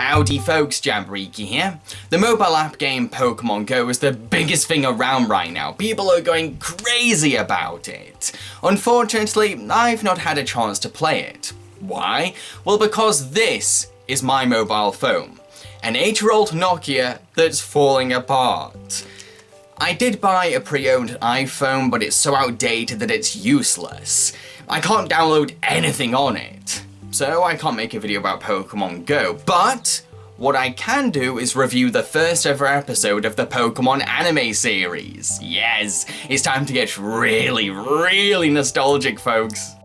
Howdy folks, Jambareeqi here. The mobile app game Pokemon Go is the biggest thing around right now. People are going crazy about it. Unfortunately, I've not had a chance to play it. Why? Well, because this is my mobile phone. An 8-year-old Nokia that's falling apart. I did buy a pre-owned iPhone, but it's so outdated that it's useless. I can't download anything on it. So I can't make a video about Pokemon Go, but what I can do is review the first ever episode of the Pokemon anime series. Yes, it's time to get really nostalgic, folks.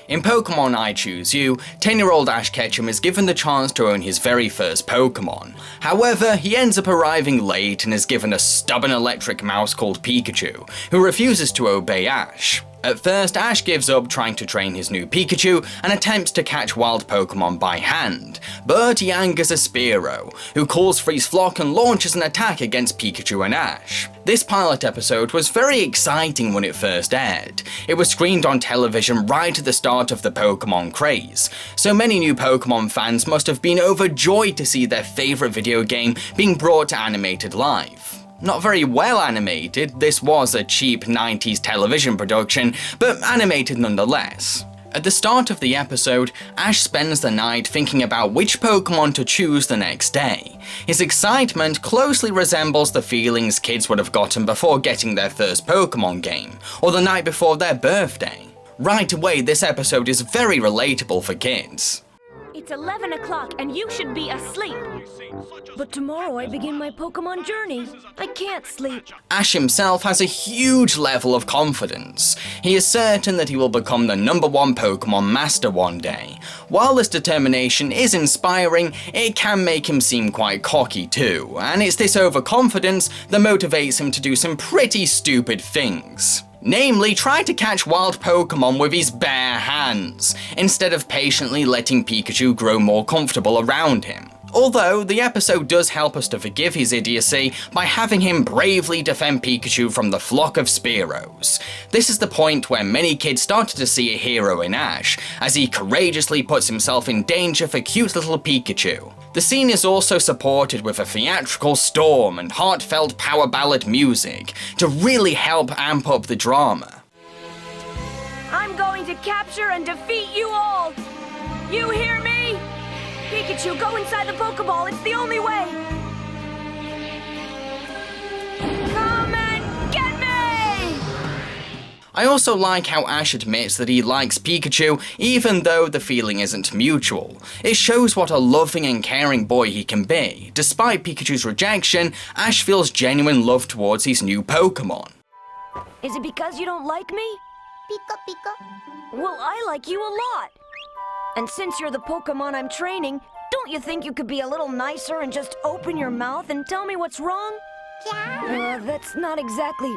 In Pokemon I Choose You, 10-year-old Ash Ketchum is given the chance to own his very first Pokemon. However, he ends up arriving late and is given a stubborn electric mouse called Pikachu, who refuses to obey Ash. At first, Ash gives up trying to train his new Pikachu and attempts to catch wild Pokemon by hand, but he angers a Spearow, who calls for his flock and launches an attack against Pikachu and Ash. This pilot episode was very exciting when it first aired. It was screened on television right at the start of the Pokemon craze, so many new Pokemon fans must have been overjoyed to see their favourite video game being brought to animated life. Not very well animated, this was a cheap 90s television production, but animated nonetheless. At the start of the episode, Ash spends the night thinking about which Pokemon to choose the next day. His excitement closely resembles the feelings kids would have gotten before getting their first Pokemon game, or the night before their birthday. Right away, this episode is very relatable for kids. It's 11 o'clock and you should be asleep. But tomorrow I begin my Pokemon journey. I can't sleep. Ash himself has a huge level of confidence. He is certain that he will become the #1 Pokemon Master one day. While this determination is inspiring, it can make him seem quite cocky too, and it's this overconfidence that motivates him to do some pretty stupid things. Namely, try to catch wild Pokemon with his bare hands, instead of patiently letting Pikachu grow more comfortable around him. Although, the episode does help us to forgive his idiocy by having him bravely defend Pikachu from the flock of Spearows. This is the point where many kids started to see a hero in Ash, as he courageously puts himself in danger for cute little Pikachu. The scene is also supported with a theatrical storm and heartfelt power ballad music to really help amp up the drama. I'm going to capture and defeat you all! You hear me? Pikachu, go inside the Pokeball, it's the only way! Come and get me! I also like how Ash admits that he likes Pikachu even though the feeling isn't mutual. It shows what a loving and caring boy he can be. Despite Pikachu's rejection, Ash feels genuine love towards his new Pokemon. Is it because you don't like me? Pika pika. Well, I like you a lot. And since you're the Pokemon I'm training, don't you think you could be a little nicer and just open your mouth and tell me what's wrong? Yeah. That's not exactly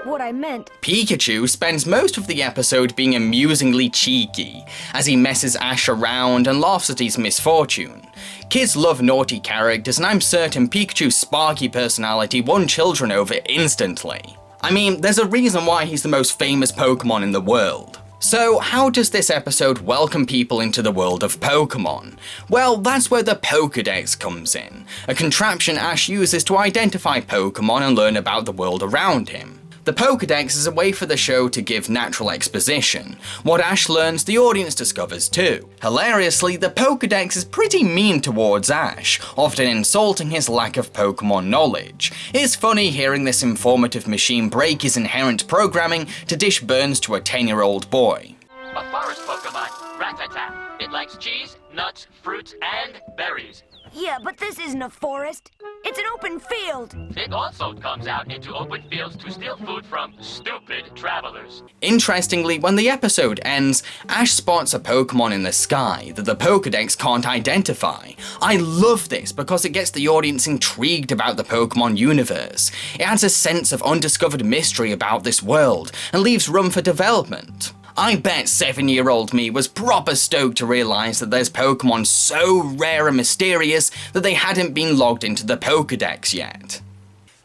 what I meant. Pikachu spends most of the episode being amusingly cheeky, as he messes Ash around and laughs at his misfortune. Kids love naughty characters, and I'm certain Pikachu's sparky personality won children over instantly. I mean, there's a reason why he's the most famous Pokemon in the world. So, how does this episode welcome people into the world of Pokemon? Well, that's where the Pokédex comes in, a contraption Ash uses to identify Pokemon and learn about the world around him. The Pokédex is a way for the show to give natural exposition. What Ash learns, the audience discovers too. Hilariously, the Pokédex is pretty mean towards Ash, often insulting his lack of Pokemon knowledge. It's funny hearing this informative machine break his inherent programming to dish burns to a 10-year-old boy. A forest Pokemon, Rattata. It likes cheese, nuts, fruits, and berries. Yeah, but this isn't a forest. It's an open field. It also comes out into open fields to steal food from stupid travelers. Interestingly, when the episode ends, Ash spots a Pokemon in the sky that the Pokédex can't identify. I love this because it gets the audience intrigued about the Pokemon universe. It adds a sense of undiscovered mystery about this world and leaves room for development. I bet 7-year-old me was proper stoked to realise that there's Pokemon so rare and mysterious that they hadn't been logged into the Pokédex yet.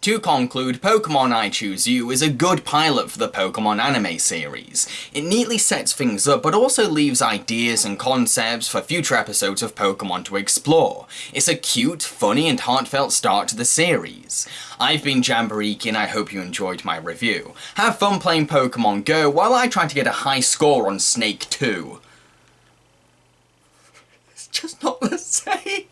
To conclude, Pokemon I Choose You is a good pilot for the Pokemon anime series. It neatly sets things up, but also leaves ideas and concepts for future episodes of Pokemon to explore. It's a cute, funny, and heartfelt start to the series. I've been Jambareeqi, and I hope you enjoyed my review. Have fun playing Pokemon Go while I try to get a high score on Snake 2. It's just not the same.